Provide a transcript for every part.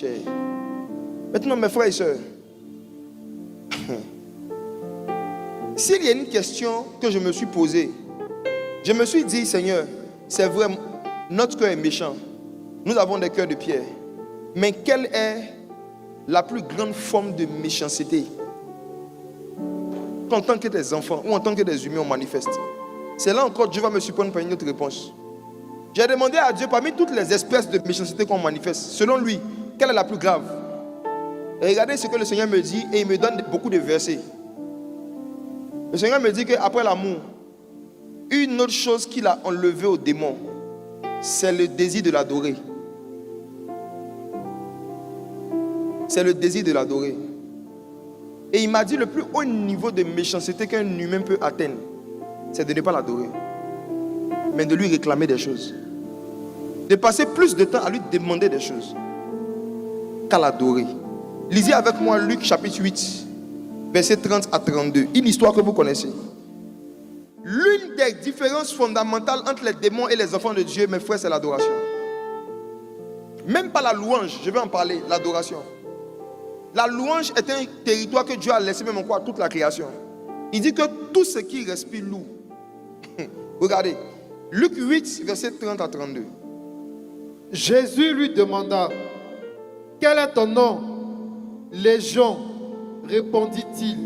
chair. Maintenant, mes frères et sœurs, s'il y a une question que je me suis posée, je me suis dit, Seigneur, c'est vrai, notre cœur est méchant. Nous avons des cœurs de pierre. Mais quelle est la plus grande forme de méchanceté qu'en tant que des enfants ou en tant que des humains on manifeste? C'est là encore Dieu va me surprendre par une autre réponse. J'ai demandé à Dieu, parmi toutes les espèces de méchanceté qu'on manifeste, selon lui, quelle est la plus grave? Et regardez ce que le Seigneur me dit, et il me donne beaucoup de versets. Le Seigneur me dit qu'après l'amour, une autre chose qu'il a enlevée au démon, c'est le désir de l'adorer. C'est le désir de l'adorer. Et il m'a dit le plus haut niveau de méchanceté qu'un humain peut atteindre, c'est de ne pas l'adorer, mais de lui réclamer des choses. De passer plus de temps à lui demander des choses qu'à l'adorer. Lisez avec moi Luc chapitre 8, versets 30 à 32. Une histoire que vous connaissez. L'une des différences fondamentales entre les démons et les enfants de Dieu, mes frères, c'est l'adoration. Même pas la louange, je vais en parler, l'adoration. La louange est un territoire que Dieu a laissé même encore à toute la création. Il dit que tout ce qui respire loue. Regardez, Luc 8, versets 30 à 32. Jésus lui demanda, quel est ton nom? Légion, répondit-il,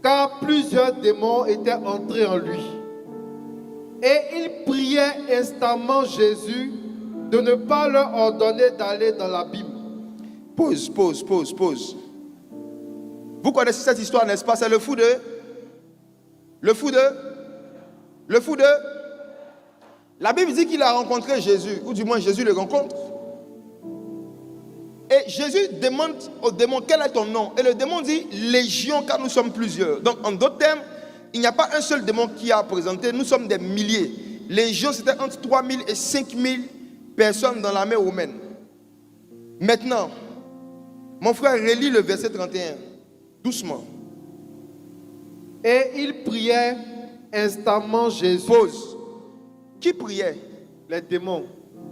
car plusieurs démons étaient entrés en lui. Et il priait instamment Jésus de ne pas leur ordonner d'aller dans l'abîme. Pause. Vous connaissez cette histoire, n'est-ce pas? C'est le fou de... La Bible dit qu'il a rencontré Jésus, ou du moins Jésus le rencontre. Et Jésus demande au démon, quel est ton nom? Et le démon dit, Légion, car nous sommes plusieurs. Donc en d'autres termes, il n'y a pas un seul démon qui a présenté, nous sommes des milliers. Légion, c'était entre 3000 et 5000 personnes dans l'armée romaine. Maintenant, mon frère, relis le verset 31, doucement. Et il priait instamment Jésus. Pause. Qui priait? Les démons.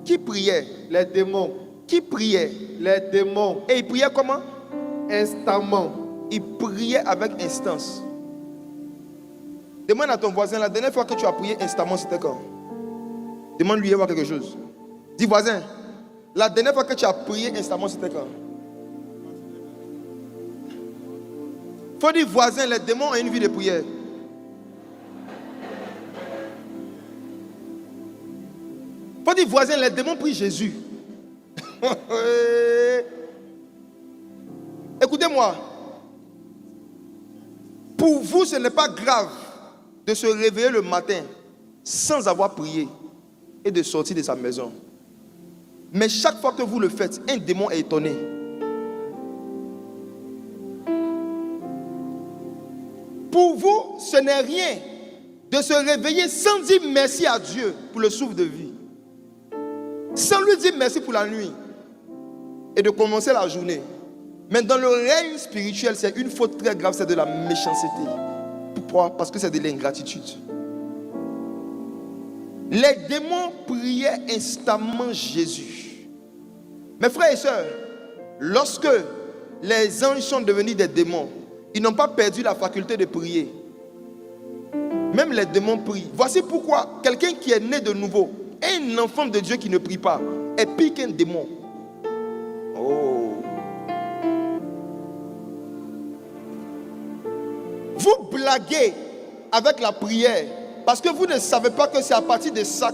Qui priait? Les démons. Qui priait? Les démons. Et il priait comment? Instamment. Il priait avec instance. Demande à ton voisin, la dernière fois que tu as prié instamment, c'était quand? Demande-lui de voir quelque chose. Dis voisin, la dernière fois que tu as prié instamment, c'était quand? Faut dire voisin, les démons ont une vie de prière. Faut dire voisin, les démons prient Jésus. Écoutez-moi. Pour vous, ce n'est pas grave de se réveiller le matin sans avoir prié et de sortir de sa maison. Mais chaque fois que vous le faites, un démon est étonné. Pour vous, ce n'est rien de se réveiller sans dire merci à Dieu pour le souffle de vie. Sans lui dire merci pour la nuit. Et de commencer la journée. Mais dans le règne spirituel, c'est une faute très grave, c'est de la méchanceté. Pourquoi? Parce que c'est de l'ingratitude. Les démons priaient instamment Jésus. Mes frères et sœurs, lorsque les anges sont devenus des démons, ils n'ont pas perdu la faculté de prier. Même les démons prient. Voici pourquoi quelqu'un qui est né de nouveau, un enfant de Dieu qui ne prie pas, est pire qu'un démon. Oh. Vous blaguez avec la prière parce que vous ne savez pas que c'est à partir de ça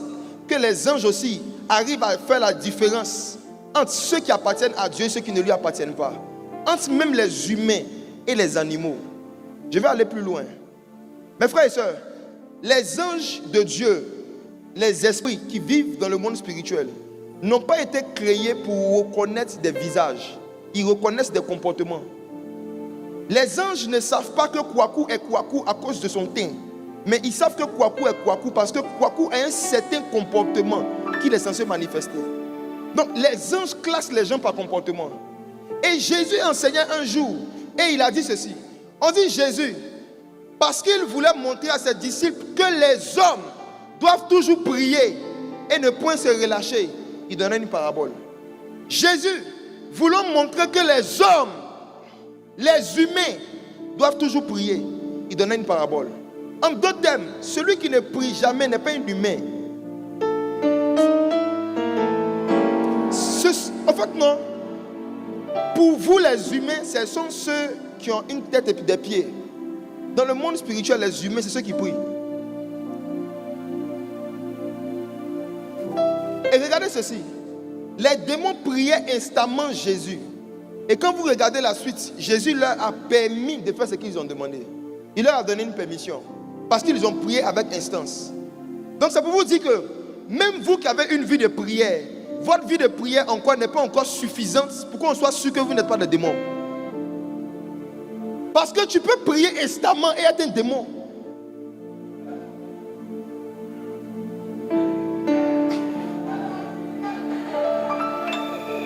que les anges aussi arrivent à faire la différence entre ceux qui appartiennent à Dieu et ceux qui ne lui appartiennent pas. Entre même les humains et les animaux. Je vais aller plus loin. Mes frères et sœurs, les anges de Dieu, les esprits qui vivent dans le monde spirituel, n'ont pas été créés pour reconnaître des visages. Ils reconnaissent des comportements. Les anges ne savent pas que Kouakou est Kouakou à cause de son teint. Mais ils savent que Kouakou est Kouakou parce que Kouakou a un certain comportement qu'il est censé manifester. Donc les anges classent les gens par comportement. Et Jésus enseignait un jour et il a dit ceci. On dit Jésus, parce qu'il voulait montrer à ses disciples que les hommes doivent toujours prier et ne point se relâcher. Il donnait une parabole. Jésus voulant montrer que les hommes, les humains, doivent toujours prier, il donnait une parabole. En d'autres termes, celui qui ne prie jamais n'est pas un humain. En fait, non. Pour vous, les humains, ce sont ceux qui ont une tête et puis des pieds. Dans le monde spirituel, les humains, c'est ceux qui prient. Et regardez ceci. Les démons priaient instamment Jésus. Et quand vous regardez la suite, Jésus leur a permis de faire ce qu'ils ont demandé. Il leur a donné une permission. Parce qu'ils ont prié avec instance. Donc ça peut vous dire que même vous qui avez une vie de prière, votre vie de prière encore n'est pas encore suffisante pour qu'on soit sûr que vous n'êtes pas des démons. Parce que tu peux prier instamment et être un démon.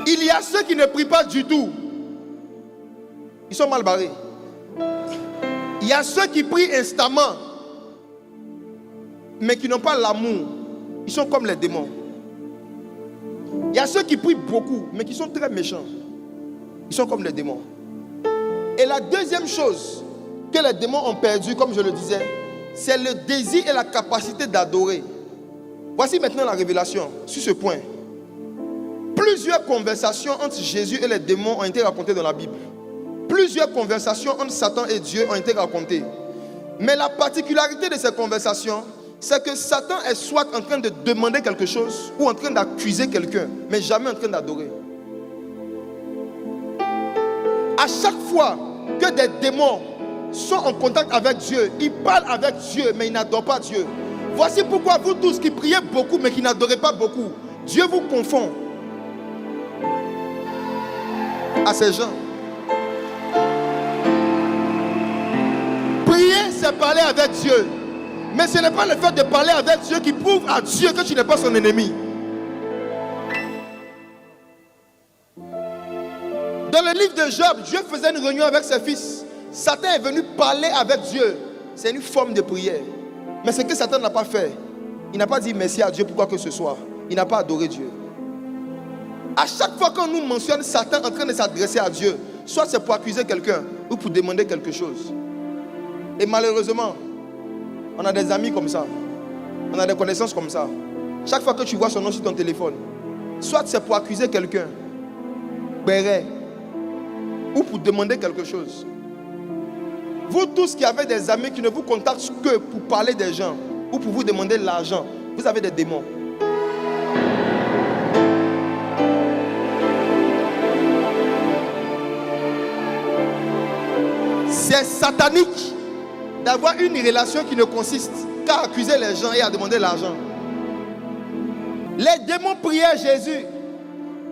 Il y a ceux qui ne prient pas du tout. Ils sont mal barrés. Il y a ceux qui prient instamment, mais qui n'ont pas l'amour. Ils sont comme les démons. Il y a ceux qui prient beaucoup, mais qui sont très méchants. Ils sont comme les démons. Et la deuxième chose que les démons ont perdu, comme je le disais, c'est le désir et la capacité d'adorer. Voici maintenant la révélation sur ce point. Plusieurs conversations entre Jésus et les démons ont été racontées dans la Bible. Plusieurs conversations entre Satan et Dieu ont été racontées. Mais la particularité de ces conversations, c'est que Satan est soit en train de demander quelque chose ou en train d'accuser quelqu'un, mais jamais en train d'adorer. À chaque fois que des démons sont en contact avec Dieu, ils parlent avec Dieu, mais ils n'adorent pas Dieu. Voici pourquoi vous tous qui priez beaucoup, mais qui n'adorez pas beaucoup, Dieu vous confond à ces gens. Prier, c'est parler avec Dieu. Mais ce n'est pas le fait de parler avec Dieu qui prouve à Dieu que tu n'es pas son ennemi. Dans le livre de Job, Dieu faisait une réunion avec ses fils. Satan est venu parler avec Dieu. C'est une forme de prière. Mais ce que Satan n'a pas fait, il n'a pas dit merci à Dieu pour quoi que ce soit. Il n'a pas adoré Dieu. À chaque fois qu'on nous mentionne Satan en train de s'adresser à Dieu, soit c'est pour accuser quelqu'un ou pour demander quelque chose. Et malheureusement, on a des amis comme ça. On a des connaissances comme ça. Chaque fois que tu vois son nom sur ton téléphone, soit c'est pour accuser quelqu'un, ou pour demander quelque chose. Vous tous qui avez des amis qui ne vous contactent que pour parler des gens ou pour vous demander de l'argent, vous avez des démons. C'est satanique d'avoir une relation qui ne consiste qu'à accuser les gens et à demander l'argent. Les démons priaient Jésus.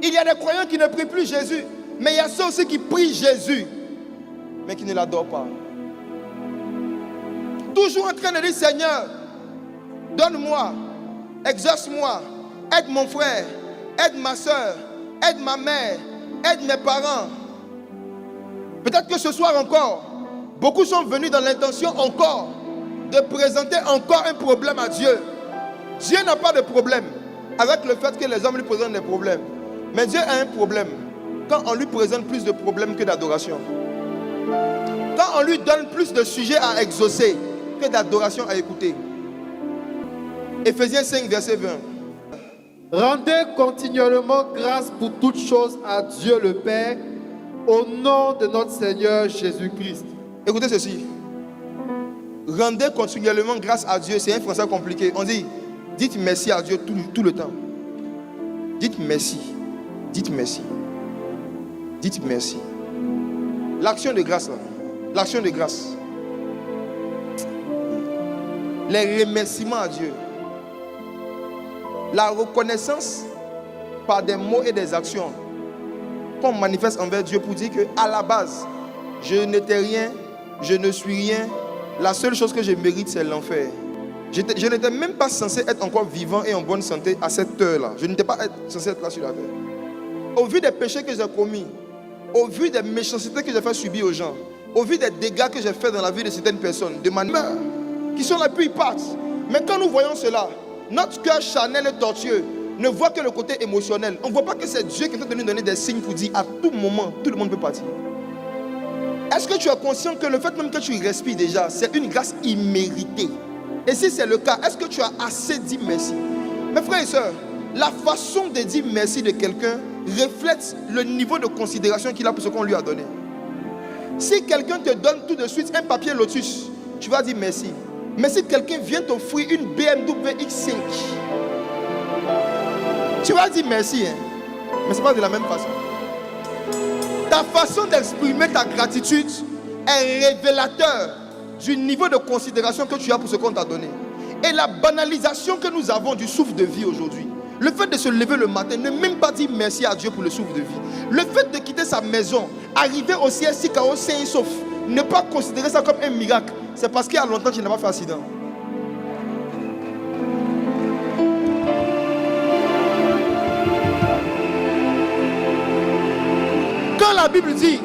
Il y a des croyants qui ne prient plus Jésus. Mais il y a ceux aussi qui prient Jésus, mais qui ne l'adorent pas. Toujours en train de dire, Seigneur, donne-moi, exauce-moi, aide mon frère, aide ma soeur, aide ma mère, aide mes parents. Peut-être que ce soir encore, beaucoup sont venus dans l'intention encore de présenter encore un problème à Dieu. Dieu n'a pas de problème avec le fait que les hommes lui présentent des problèmes. Mais Dieu a un problème quand on lui présente plus de problèmes que d'adoration. Quand on lui donne plus de sujets à exaucer que d'adoration à écouter. Éphésiens 5, verset 20. Rendez continuellement grâce pour toutes choses à Dieu le Père, au nom de notre Seigneur Jésus-Christ. Écoutez ceci. Rendez continuellement grâce à Dieu. C'est un français compliqué. On dit, dites merci à Dieu tout le temps. Dites merci. Dites merci. Dites merci. L'action de grâce là. L'action de grâce. Les remerciements à Dieu. La reconnaissance par des mots et des actions qu'on manifeste envers Dieu pour dire qu'à la base, je n'étais rien, je ne suis rien. La seule chose que je mérite, c'est l'enfer. Je n'étais même pas censé être encore vivant et en bonne santé à cette heure-là. Je n'étais pas censé être là sur la terre. Au vu des péchés que j'ai commis, au vu des méchancetés que j'ai fait subir aux gens, au vu des dégâts que j'ai fait dans la vie de certaines personnes, de manière qui sont là puis ils partent. Mais quand nous voyons cela, notre cœur charnel et tortueux ne voit que le côté émotionnel. On ne voit pas que c'est Dieu qui est en train de nous donner des signes pour dire à tout moment, tout le monde peut partir. Est-ce que tu es conscient que le fait même que tu respires déjà, c'est une grâce imméritée? Et si c'est le cas, est-ce que tu as assez dit merci? Mes frères et sœurs, la façon de dire merci de quelqu'un reflète le niveau de considération qu'il a pour ce qu'on lui a donné. Si quelqu'un te donne tout de suite un papier Lotus, tu vas dire merci. Mais si quelqu'un vient t'offrir une BMW X5, tu vas dire merci, hein? Mais ce n'est pas de la même façon. Ta façon d'exprimer ta gratitude est révélateur du niveau de considération que tu as pour ce qu'on t'a donné. Et la banalisation que nous avons du souffle de vie aujourd'hui, le fait de se lever le matin, ne même pas dire merci à Dieu pour le souffle de vie. Le fait de quitter sa maison, arriver au ciel si chaos sain et sauf, ne pas considérer ça comme un miracle, c'est parce qu'il y a longtemps que tu n'as pas fait accident. Quand la Bible dit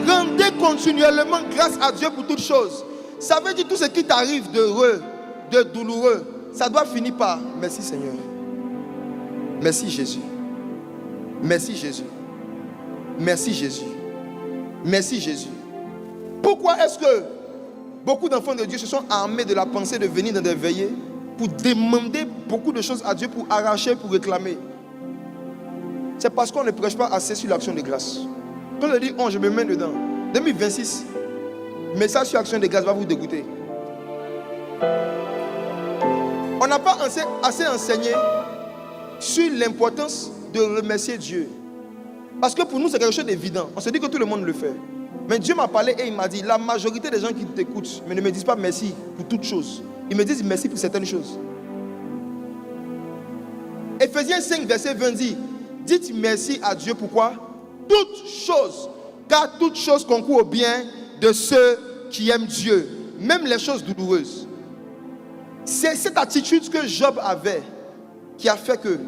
rendez continuellement grâce à Dieu pour toutes choses, ça veut dire tout ce qui t'arrive d'heureux, de douloureux, ça doit finir par merci Seigneur. Merci Jésus. Merci Jésus. Merci Jésus. Merci Jésus. Pourquoi est-ce que beaucoup d'enfants de Dieu se sont armés de la pensée de venir dans des veillées pour demander beaucoup de choses à Dieu, pour arracher, pour réclamer? C'est parce qu'on ne prêche pas assez sur l'action de grâce. Quand on dit « oh, je me mets dedans », 2026, message sur l'action de grâce va vous dégoûter. On n'a pas assez enseigné sur l'importance de remercier Dieu. Parce que pour nous, c'est quelque chose d'évident. On se dit que tout le monde le fait. Mais Dieu m'a parlé et il m'a dit, la majorité des gens qui t'écoutent, mais ne me disent pas merci pour toutes choses. Ils me disent merci pour certaines choses. Éphésiens 5, verset 20 dit, dites merci à Dieu, pourquoi? Toutes choses, car toutes choses concourent au bien de ceux qui aiment Dieu, même les choses douloureuses. C'est cette attitude que Job avait qui a fait que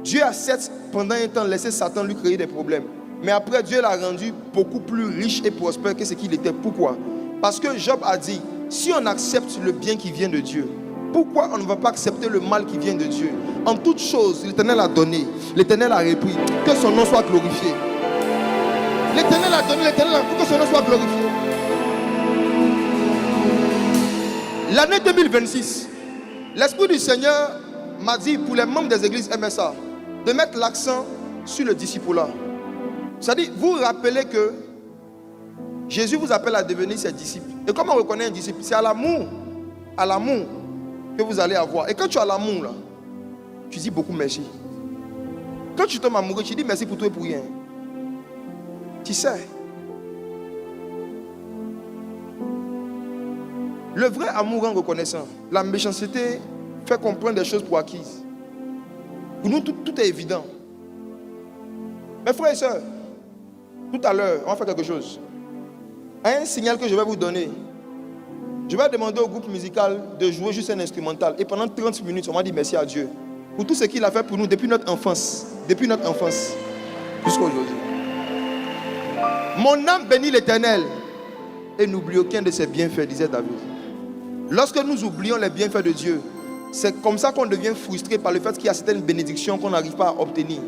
Dieu a certes pendant un temps laissé Satan lui créer des problèmes, mais après Dieu l'a rendu beaucoup plus riche et prospère que ce qu'il était. Pourquoi? Parce que Job a dit, si on accepte le bien qui vient de Dieu, pourquoi on ne va pas accepter le mal qui vient de Dieu? En toutes choses, l'Éternel a donné, l'Éternel a repris, que son nom soit glorifié. L'Éternel a donné, l'Éternel a repris, que son nom soit glorifié. L'année 2026, l'Esprit du Seigneur m'a dit pour les membres des églises MSA de mettre l'accent sur le discipulat. C'est-à-dire, vous rappelez que Jésus vous appelle à devenir ses disciples. Et comment on reconnaît un disciple? C'est à l'amour que vous allez avoir. Et quand tu as l'amour, là, tu dis beaucoup merci. Quand tu tombes amoureux, tu dis merci pour tout et pour rien. Tu sais. Le vrai amour en reconnaissant, la méchanceté fait qu'on prend des choses pour acquises. Pour nous, tout est évident. Mes frères et sœurs, tout à l'heure, on va faire quelque chose. Un signal que je vais vous donner. Je vais demander au groupe musical de jouer juste un instrumental. Et pendant 30 minutes, on va dire merci à Dieu pour tout ce qu'il a fait pour nous depuis notre enfance. Depuis notre enfance jusqu'à aujourd'hui. Mon âme bénit l'Éternel et n'oublie aucun de ses bienfaits, disait David. Lorsque nous oublions les bienfaits de Dieu, c'est comme ça qu'on devient frustré par le fait qu'il y a certaines bénédictions qu'on n'arrive pas à obtenir.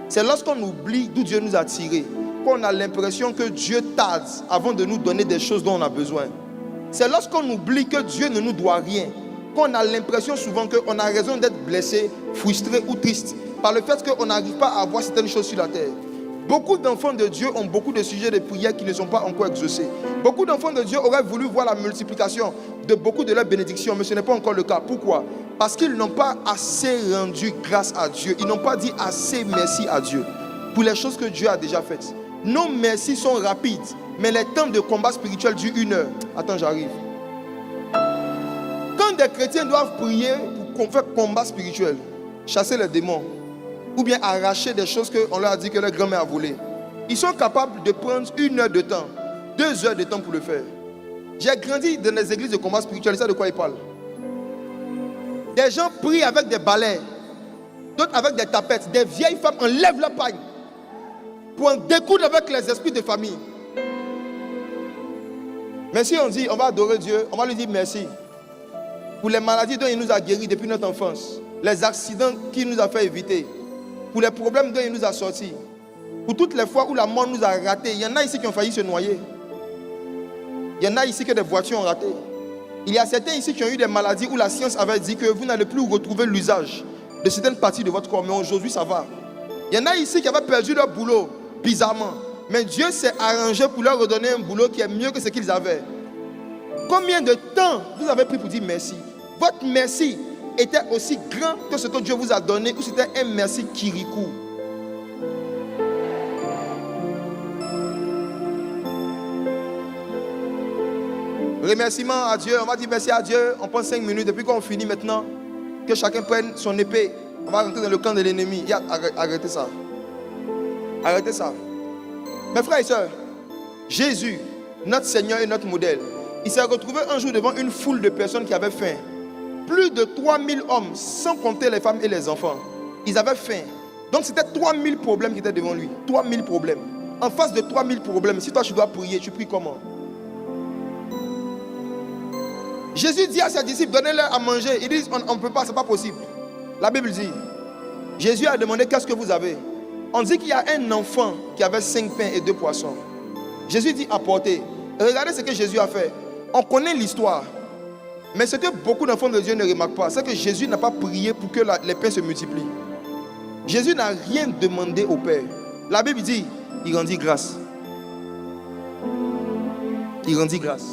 C'est lorsqu'on oublie d'où Dieu nous a tirés qu'on a l'impression que Dieu tarde avant de nous donner des choses dont on a besoin. C'est lorsqu'on oublie que Dieu ne nous doit rien qu'on a l'impression souvent qu'on a raison d'être blessé, frustré ou triste par le fait qu'on n'arrive pas à avoir certaines choses sur la terre. Beaucoup d'enfants de Dieu ont beaucoup de sujets de prière qui ne sont pas encore exaucés. Beaucoup d'enfants de Dieu auraient voulu voir la multiplication de beaucoup de leurs bénédictions, mais ce n'est pas encore le cas. Pourquoi? Parce qu'ils n'ont pas assez rendu grâce à Dieu. Ils n'ont pas dit assez merci à Dieu pour les choses que Dieu a déjà faites. Nos merci sont rapides, mais les temps de combat spirituel durent 1 heure. Attends, j'arrive. Quand des chrétiens doivent prier pour faire combat spirituel, chasser les démons, ou bien arracher des choses qu'on leur a dit que leur grand-mère a volées, ils sont capables de prendre 1 heure de temps, 2 heures de temps pour le faire. J'ai grandi dans les églises de combat spirituel, c'est de quoi ils parlent. Des gens prient avec des balais, d'autres avec des tapettes. Des vieilles femmes enlèvent leur pagne pour en découdre avec les esprits de famille. Mais si on dit, on va adorer Dieu, on va lui dire merci pour les maladies dont il nous a guéris depuis notre enfance. les accidents qu'il nous a fait éviter, pour les problèmes dont il nous a sortis, pour toutes les fois où la mort nous a ratés. Il y en a ici qui ont failli se noyer. Il y en a ici que des voitures ont raté. Il y a certains ici qui ont eu des maladies où la science avait dit que vous n'allez plus retrouver l'usage de certaines parties de votre corps. Mais aujourd'hui, ça va. Il y en a ici qui avaient perdu leur boulot, bizarrement. Mais Dieu s'est arrangé pour leur redonner un boulot qui est mieux que ce qu'ils avaient. Combien de temps vous avez pris pour dire merci? Votre merci était aussi grand que ce que Dieu vous a donné, ou c'était un merci kirikou? Remerciement à Dieu, on va dire merci à Dieu, on prend 5 minutes, depuis qu'on finit maintenant, que chacun prenne son épée, on va rentrer dans le camp de l'ennemi. Arrêtez ça. Arrêtez ça. Mes frères et sœurs, Jésus, notre Seigneur et notre modèle, il s'est retrouvé un jour devant une foule de personnes qui avaient faim. Plus de 3000 hommes, sans compter les femmes et les enfants. Ils avaient faim. Donc c'était 3000 problèmes qui étaient devant lui. 3000 problèmes. En face de 3000 problèmes, si toi tu dois prier, tu pries comment? Jésus dit à ses disciples, donnez-leur à manger. Ils disent, on ne peut pas, ce n'est pas possible. La Bible dit, Jésus a demandé, qu'est-ce que vous avez? On dit qu'il y a un enfant qui avait 5 pains et 2 poissons. Jésus dit, apportez. Regardez ce que Jésus a fait. On connaît l'histoire. Mais ce que beaucoup d'enfants de Dieu ne remarquent pas, c'est que Jésus n'a pas prié pour que les pains se multiplient. Jésus n'a rien demandé au Père. La Bible dit, il rendit grâce. Il rendit grâce.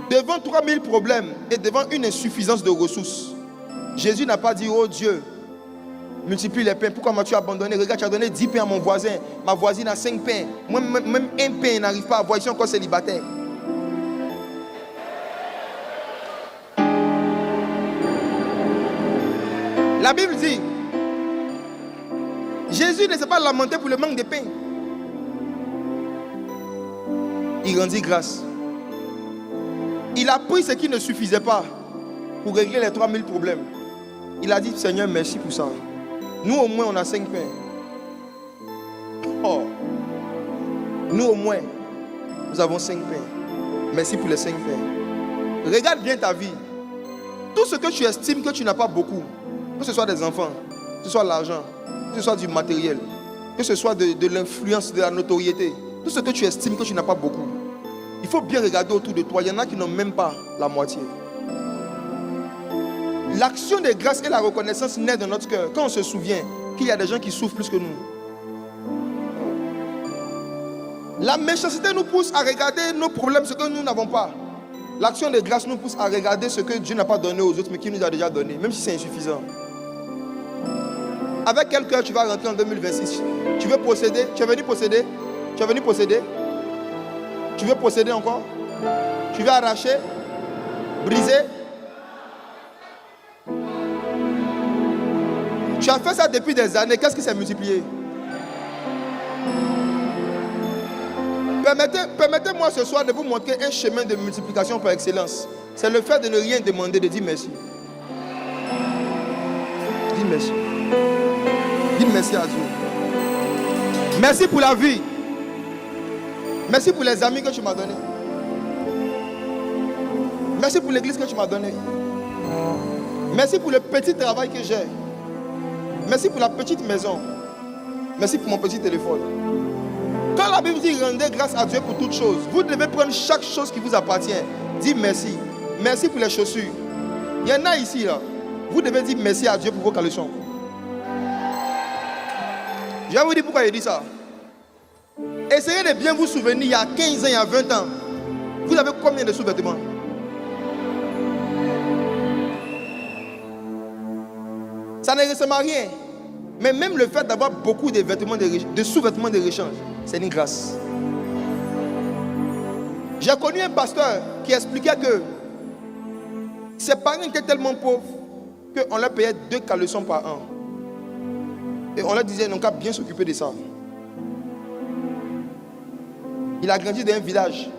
Devant 3000 problèmes et devant une insuffisance de ressources, Jésus n'a pas dit, oh Dieu, multiplie les pains. Pourquoi m'as-tu abandonné? Regarde, tu as donné 10 pains à mon voisin. Ma voisine a 5 pains. Moi, même un pain n'arrive pas à voir. Ici encore célibataire. La Bible dit, Jésus ne s'est pas lamenté pour le manque de pain. Il rendit grâce. Il a pris ce qui ne suffisait pas pour régler les 3000 problèmes. Il a dit, Seigneur, merci pour ça. Nous au moins on a 5 pains. Oh. Nous au moins nous avons 5 pains. Merci pour les 5 pains. Regarde bien ta vie. Tout ce que tu estimes que tu n'as pas beaucoup, que ce soit des enfants, que ce soit l'argent, que ce soit du matériel, que ce soit de l'influence, de la notoriété, tout ce que tu estimes que tu n'as pas beaucoup, il faut bien regarder autour de toi. Il y en a qui n'ont même pas la moitié. L'action de grâce et la reconnaissance naît dans notre cœur quand on se souvient qu'il y a des gens qui souffrent plus que nous. La méchanceté nous pousse à regarder nos problèmes, ce que nous n'avons pas. L'action de grâce nous pousse à regarder ce que Dieu n'a pas donné aux autres, mais qu'il nous a déjà donné, même si c'est insuffisant. Avec quel cœur tu vas rentrer en 2026? Tu veux posséder? Tu es venu posséder? Tu es venu posséder? Tu veux posséder encore? Tu veux arracher? Briser? Tu as fait ça depuis des années. Qu'est-ce qui s'est multiplié? Permettez-moi ce soir de vous montrer un chemin de multiplication par excellence. C'est le fait de ne rien demander, de dire merci. Dis merci. Dis merci à Dieu. Merci pour la vie. Merci pour les amis que tu m'as donnés. Merci pour l'église que tu m'as donnée. Merci pour le petit travail que j'ai. Merci pour la petite maison. Merci pour mon petit téléphone. Quand la Bible dit rendez grâce à Dieu pour toutes choses, vous devez prendre chaque chose qui vous appartient. Dites merci. Merci pour les chaussures. Il y en a ici là. Vous devez dire merci à Dieu pour vos caleçons. Je vais vous dire pourquoi il dit ça. Essayez de bien vous souvenir, il y a 15 ans, il y a 20 ans. Vous avez combien de sous-vêtements? Ça ne ressemble à rien. Mais même le fait d'avoir beaucoup de vêtements de sous-vêtements de rechange, c'est une grâce. J'ai connu un pasteur qui expliquait que ses parents étaient tellement pauvres qu'on leur payait 2 caleçons par an. Et on leur disait, non, qu'à bien s'occuper de ça. Il a grandi dans un village.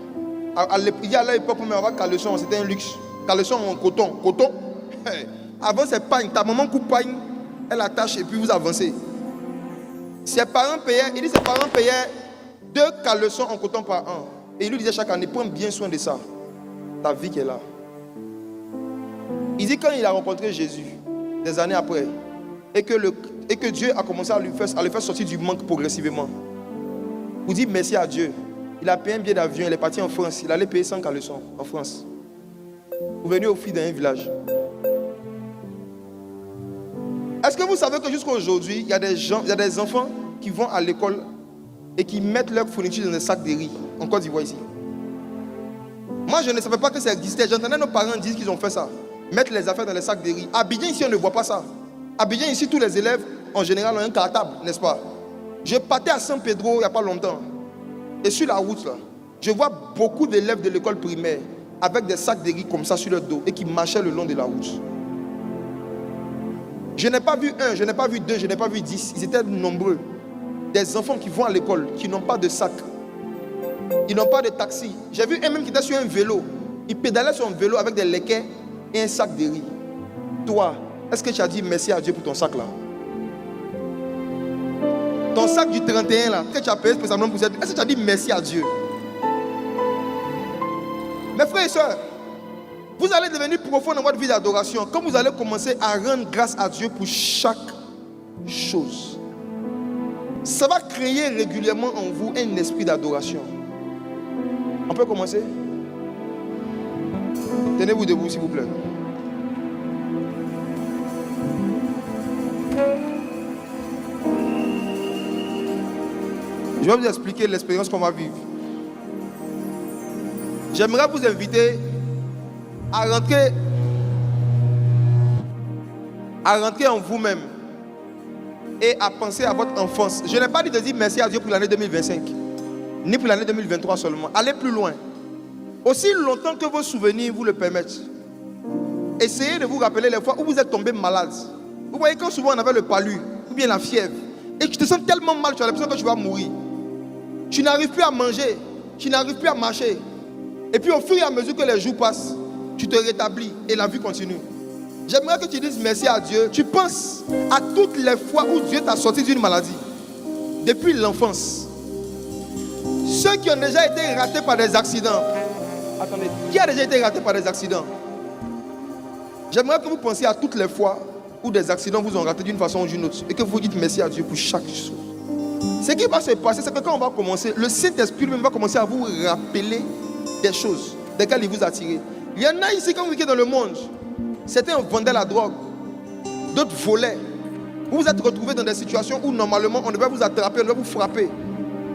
À l'époque, on avait caleçon, c'était un luxe. Caleçon en coton. Coton. Avant, c'est pagne. Ta maman coupe pagne, elle attache et puis vous avancez. Ses parents payaient 2 caleçons en coton par an. Et il lui disait chaque année, prends bien soin de ça. Ta vie qui est là. Il dit quand il a rencontré Jésus, des années après, et que Dieu a commencé à le faire sortir du manque progressivement, vous dites merci à Dieu. Il a payé un billet d'avion, il est parti en France. Il allait payer 100 caleçons en France. Vous venez au fil d'un village. Est-ce que vous savez que jusqu'à aujourd'hui, il y a des enfants qui vont à l'école et qui mettent leur fourniture dans des sacs de riz en Côte d'Ivoire ici? Moi, je ne savais pas que ça existait. J'entendais nos parents dire qu'ils ont fait ça. Mettre les affaires dans les sacs de riz. À Abidjan, ici, on ne voit pas ça. À Abidjan, ici, tous les élèves, en général, ont un cartable, n'est-ce pas? Je partais à San Pedro il n'y a pas longtemps. Et sur la route, là, je vois beaucoup d'élèves de l'école primaire avec des sacs de riz comme ça sur leur dos et qui marchaient le long de la route. Je n'ai pas vu un, je n'ai pas vu deux, je n'ai pas vu 10. Ils étaient nombreux. Des enfants qui vont à l'école, qui n'ont pas de sac. Ils n'ont pas de taxi. J'ai vu un même qui était sur un vélo. Il pédalait sur un vélo avec des laquais et un sac de riz. Toi, est-ce que tu as dit merci à Dieu pour ton sac là? Ton sac du 31 là, que tu as payé spécialement pour ça, est-ce que tu as dit merci à Dieu? Mes frères et sœurs, vous allez devenir profond dans votre vie d'adoration quand vous allez commencer à rendre grâce à Dieu pour chaque chose. Ça va créer régulièrement en vous un esprit d'adoration. On peut commencer? Tenez-vous debout s'il vous plaît. Je vais vous expliquer l'expérience qu'on va vivre. J'aimerais vous inviter à rentrer en vous-même et à penser à votre enfance. Je n'ai pas dit de dire merci à Dieu pour l'année 2025, ni pour l'année 2023 seulement. Allez plus loin. Aussi longtemps que vos souvenirs vous le permettent. Essayez de vous rappeler les fois où vous êtes tombé malade. Vous voyez quand souvent on avait le palu ou bien la fièvre et tu te sens tellement mal, tu as l'impression que tu vas mourir. Tu n'arrives plus à manger, tu n'arrives plus à marcher. Et puis au fur et à mesure que les jours passent, tu te rétablis et la vie continue. J'aimerais que tu dises merci à Dieu. Tu penses à toutes les fois où Dieu t'a sorti d'une maladie. Depuis l'enfance. Ceux qui ont déjà été ratés par des accidents. Attendez, qui a déjà été raté par des accidents? J'aimerais que vous pensiez à toutes les fois où des accidents vous ont raté d'une façon ou d'une autre. Et que vous dites merci à Dieu pour chaque chose. Ce qui va se passer, c'est que quand on va commencer, le Saint-Esprit lui-même va commencer à vous rappeler des choses desquelles il vous a tiré. Il y en a ici, quand vous vivez dans le monde, certains vendaient la drogue, d'autres volaient. Vous vous êtes retrouvés dans des situations où normalement on devait vous attraper, on devait vous frapper.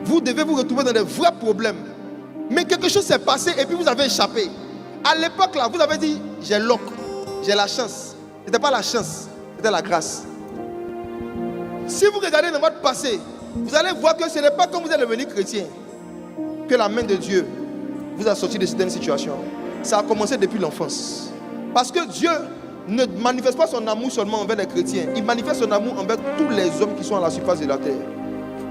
Vous devez vous retrouver dans des vrais problèmes. Mais quelque chose s'est passé et puis vous avez échappé. À l'époque là, vous avez dit, j'ai l'oc, j'ai la chance. Ce n'était pas la chance, c'était la grâce. Si vous regardez dans votre passé, vous allez voir que ce n'est pas quand vous êtes devenu chrétien que la main de Dieu vous a sorti de certaines situations. Ça a commencé depuis l'enfance. Parce que Dieu ne manifeste pas son amour seulement envers les chrétiens. Il manifeste son amour envers tous les hommes qui sont à la surface de la terre.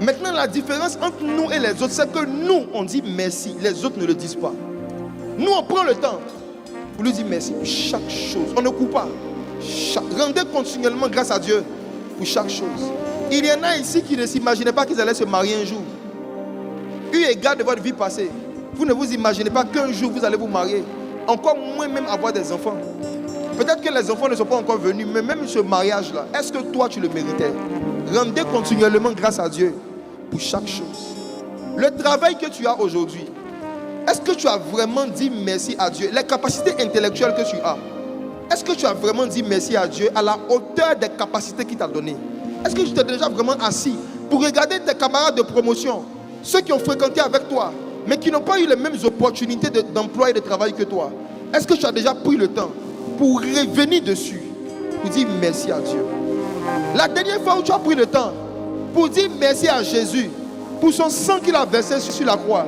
Maintenant, la différence entre nous et les autres, c'est que nous, on dit merci. Les autres ne le disent pas. Nous, on prend le temps pour lui dire merci pour chaque chose. On ne coupe pas. Rendez continuellement grâce à Dieu pour chaque chose. Il y en a ici qui ne s'imaginaient pas qu'ils allaient se marier un jour. Eu égard de votre vie passée, vous ne vous imaginez pas qu'un jour vous allez vous marier. Encore moins même avoir des enfants. Peut-être que les enfants ne sont pas encore venus, mais même ce mariage-là, est-ce que toi tu le méritais? Rendez continuellement grâce à Dieu pour chaque chose. Le travail que tu as aujourd'hui, est-ce que tu as vraiment dit merci à Dieu? Les capacités intellectuelles que tu as, est-ce que tu as vraiment dit merci à Dieu à la hauteur des capacités qu'il t'a données? Est-ce que tu t'es déjà vraiment assis pour regarder tes camarades de promotion, ceux qui ont fréquenté avec toi, mais qui n'ont pas eu les mêmes opportunités d'emploi et de travail que toi? Est-ce que tu as déjà pris le temps pour revenir dessus, pour dire merci à Dieu? La dernière fois où tu as pris le temps pour dire merci à Jésus pour son sang qu'il a versé sur la croix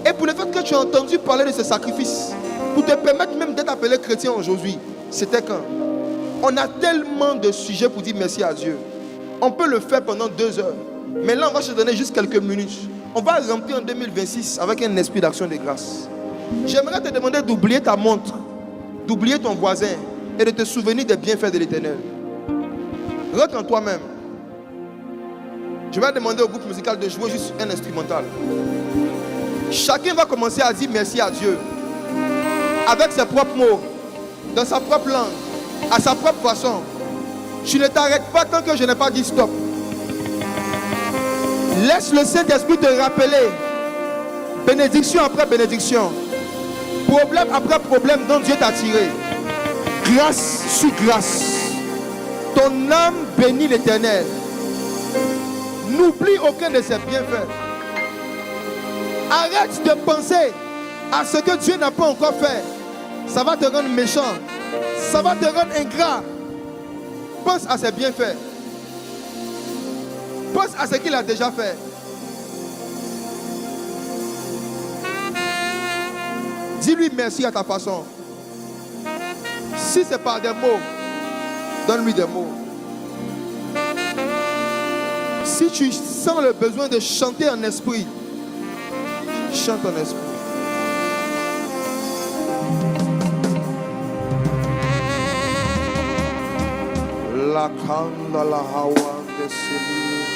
et pour le fait que tu as entendu parler de ce sacrifice pour te permettre même d'être appelé chrétien aujourd'hui, c'était quand? On a tellement de sujets pour dire merci à Dieu. On peut le faire pendant 2 heures, mais là on va se donner juste quelques minutes. On va remplir en 2026 avec un esprit d'action de grâce. J'aimerais te demander d'oublier ta montre, d'oublier ton voisin et de te souvenir des bienfaits de l'Éternel. Rentre en toi-même. Je vais demander au groupe musical de jouer juste un instrumental. Chacun va commencer à dire merci à Dieu avec ses propres mots, dans sa propre langue, à sa propre façon. Tu ne t'arrêtes pas tant que je n'ai pas dit stop. Laisse le Saint-Esprit te rappeler. Bénédiction après bénédiction. Problème après problème dont Dieu t'a tiré. Grâce sur grâce. Ton âme bénit l'Éternel. N'oublie aucun de ses bienfaits. Arrête de penser à ce que Dieu n'a pas encore fait. Ça va te rendre méchant. Ça va te rendre ingrat. Pense à ses bienfaits. Pense à ce qu'il a déjà fait. Dis-lui merci à ta façon. Si c'est par des mots, donne-lui des mots. Si tu sens le besoin de chanter en esprit, chante en esprit. La kanda la hawa de Seigneur.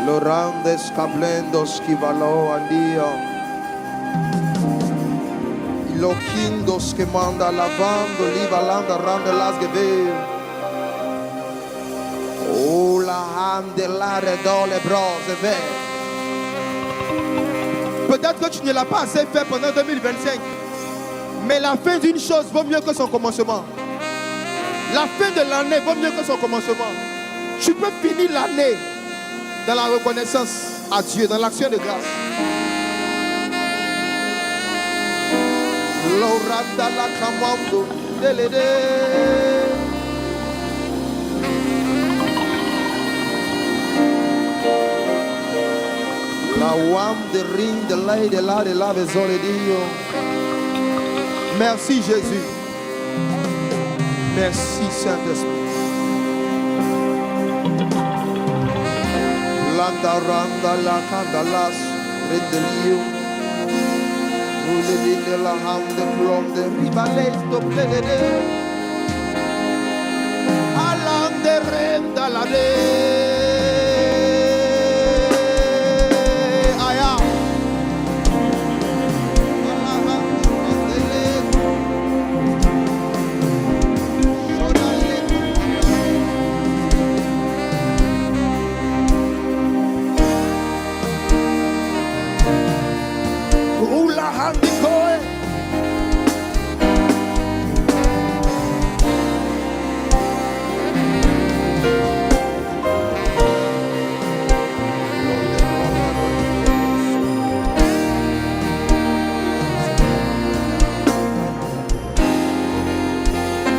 Lorandes cablendos que való a Dio. Loquindos que manda lavando, livalanda rande las gebe. Oh la hande la redole brose ve. Peut-être que tu ne l'as pas assez fait pendant 2025. Mais la fin d'une chose vaut mieux que son commencement. La fin de l'année vaut mieux que son commencement. Tu peux finir l'année dans la reconnaissance à Dieu, dans l'action de grâce. Loranda la kamando delede. La wam de ring de lay de la besole dio. Merci Jésus. Merci Saint-Esprit. Landa randa la candalas redelio. Ule de la ham de plom de vivalesto plegede. Alang de renda la de.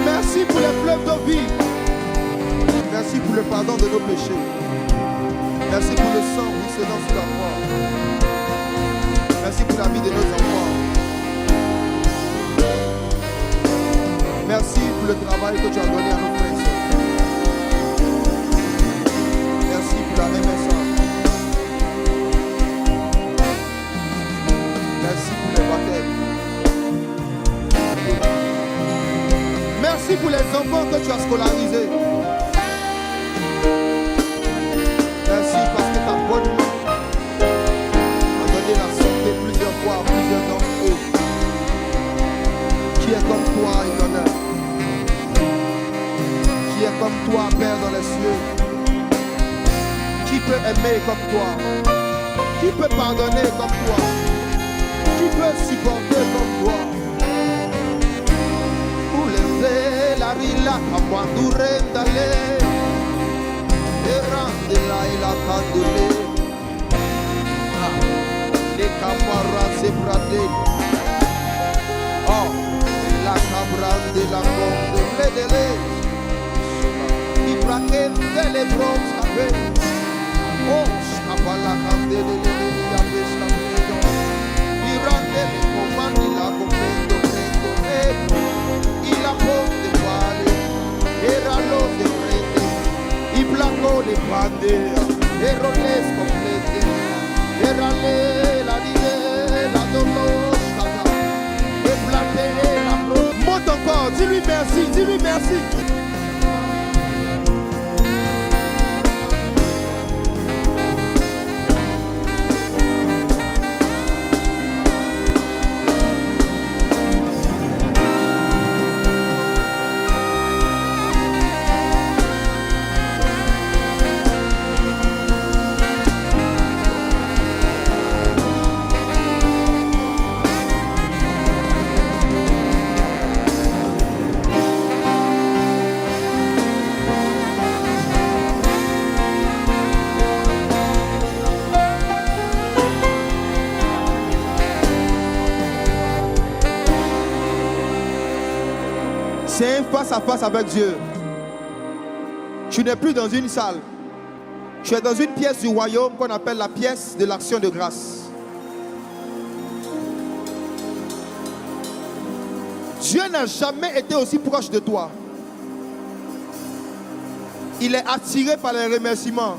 Merci pour les fleuves de vie. Merci pour le pardon de nos péchés. Merci pour le sang ruisselant sur la croix. Merci pour la vie de nos enfants. Merci pour le travail que tu as donné à nos frères et sœurs. Merci pour la MSA. Merci pour les baptêmes. Merci pour les enfants que tu as scolarisés. Merci parce que ta bonne main a donné la santé plusieurs fois à plusieurs d'entre eux. Qui est comme toi, Éternel. Qui est comme toi, Père dans les cieux. Qui peut aimer comme toi? Qui peut pardonner comme toi? Qui peut supporter comme toi? La rila kamandurendale erandela ila kandule le kamara se prate oh la cabrande la ronde ledele i prakende le bronze oh scapala candele le avesca i rande le comandi la comprendo la ponte quale era lo de prete i blanco le pande ero les complete era le la dide la dolosca e plate la pro monte encore dis-lui merci C'est un face à face avec Dieu. Tu n'es plus dans une salle. Tu es dans une pièce du royaume qu'on appelle la pièce de l'action de grâce. Dieu n'a jamais été aussi proche de toi. Il est attiré par les remerciements.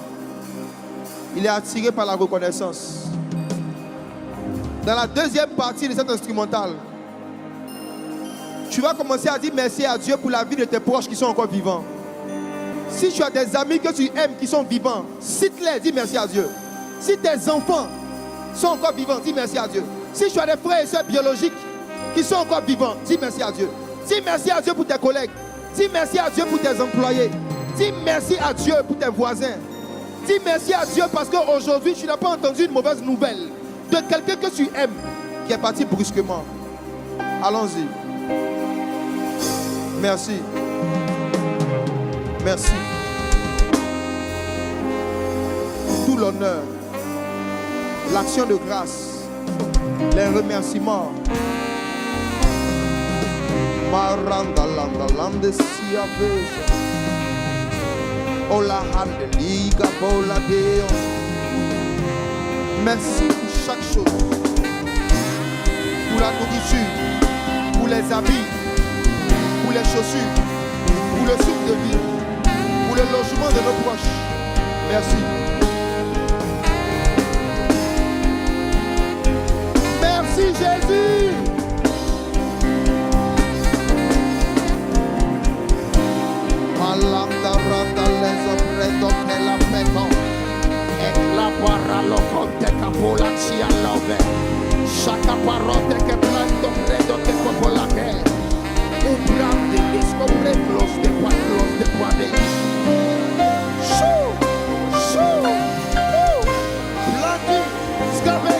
Il est attiré par la reconnaissance. Dans la deuxième partie de cet instrumental, tu vas commencer à dire merci à Dieu pour la vie de tes proches qui sont encore vivants. Si tu as des amis que tu aimes qui sont vivants, cite-les, dis merci à Dieu. Si tes enfants sont encore vivants, dis merci à Dieu. Si tu as des frères et soeurs biologiques qui sont encore vivants, dis merci à Dieu. Dis merci à Dieu pour tes collègues. Dis merci à Dieu pour tes employés. Dis merci à Dieu pour tes voisins. Dis merci à Dieu parce qu'aujourd'hui, tu n'as pas entendu une mauvaise nouvelle de quelqu'un que tu aimes qui est parti brusquement. Allons-y. Merci. Merci. Tout l'honneur, l'action de grâce, les remerciements. Merci pour chaque chose. Pour la nourriture, pour les habits, pour les chaussures, pour le souffle de vie, pour le logement de nos proches. Merci. Merci Jésus. Malanda randa les ofredo que la feto. La barra lo conte capola ci allove. Shaka parote che planto credo che popola che. Un grande disco preglos de quadre. Shoo, shoo, planti, scabe,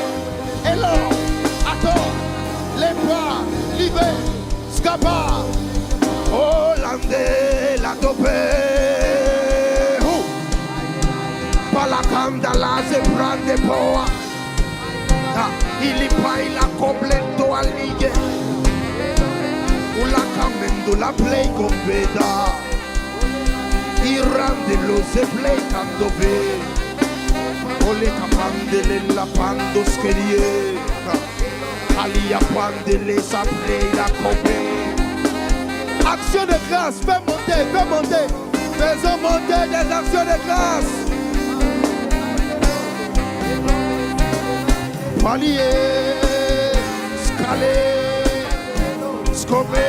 elo, ato, lepa, live, scapa. Hollande, la tope. La candela se prende poa. Il pai la completo a lighe. La camendo la play competa. Il randelo se play cando ve. O le capandele la pando scherie. Alia pandele sa play la compé. Action de grâce, fais monter. Faisons monter des actions de grâce. Palier, scalé, scopé,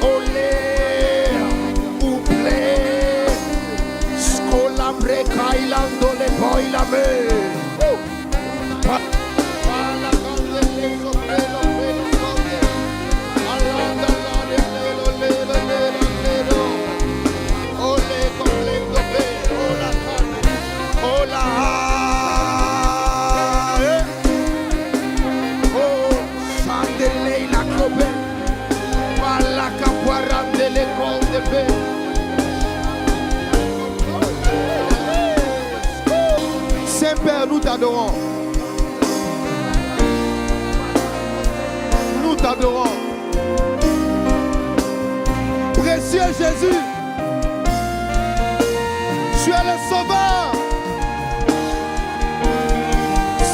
olé, ouplé, scolabre, cailando le poi la me. Saint-Père, nous t'adorons. Nous t'adorons. Précieux Jésus, tu es le sauveur.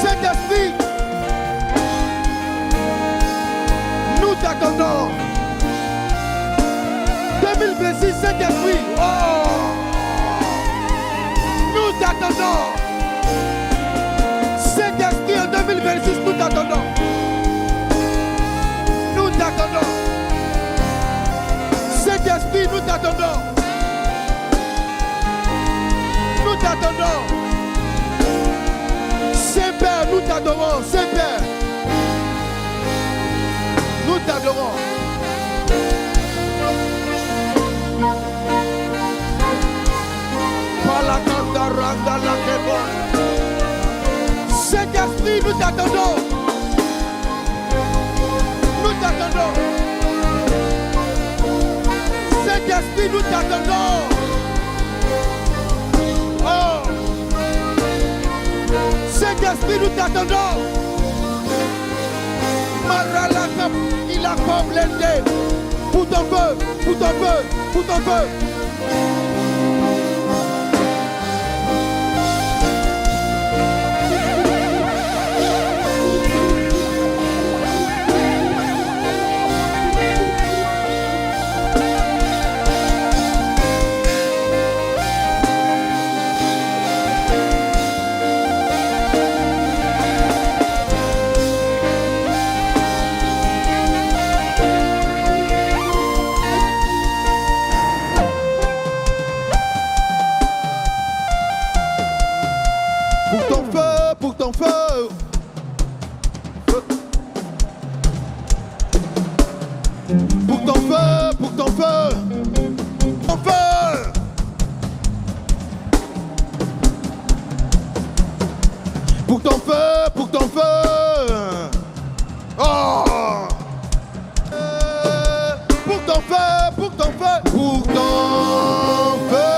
Saint-Esprit, nous t'attendons. 2026, Saint-Esprit, oh, nous t'attendons. Saint-Esprit, en 2026, nous t'attendons. Nous t'attendons. Saint-Esprit, nous t'attendons. Nous t'attendons. Saint-Père, nous t'adorons. Saint-Père, nous t'adorons. Saint-Esprit, nous t'attendons. Nous t'attendons. Saint-Esprit, nous t'attendons. Oh. Saint-Esprit, nous t'attendons. Maralaka, il a complété. Pour ton feu, pour ton feu, pour ton feu. Pour ton feu, pour ton feu. Pour ton feu, pour ton feu. Ton feu. Pour ton feu, pour ton feu. Oh. Pour ton feu, pour ton feu. Pour ton feu.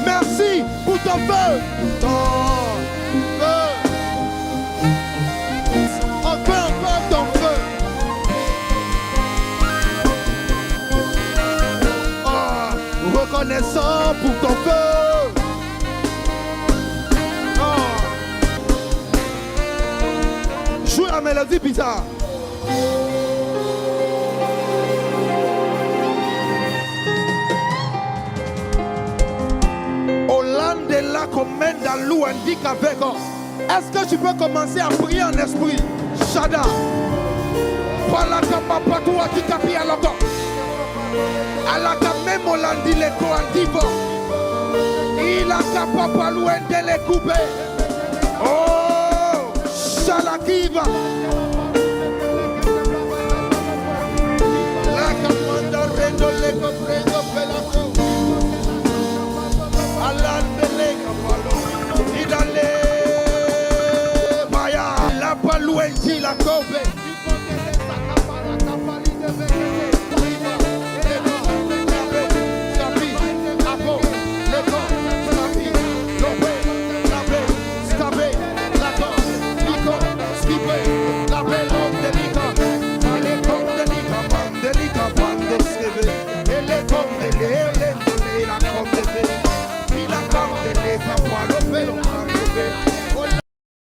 Merci pour ton feu. Encore ton feu. Oh, reconnaissant pour ton feu. Joue la mélodie bizarre. Là commande dans l'eau indique avec. Est-ce que tu peux commencer à prier en esprit? Shada. Palaka papatua qui capi à l'autre. Alaka même olandi les coandivo. Il a capapa loin de les couper. Oh, Shalakiva. La camanda rendo le comprendo pelako. Alandele kapalo. Idale. Maya. La paluenti la cope.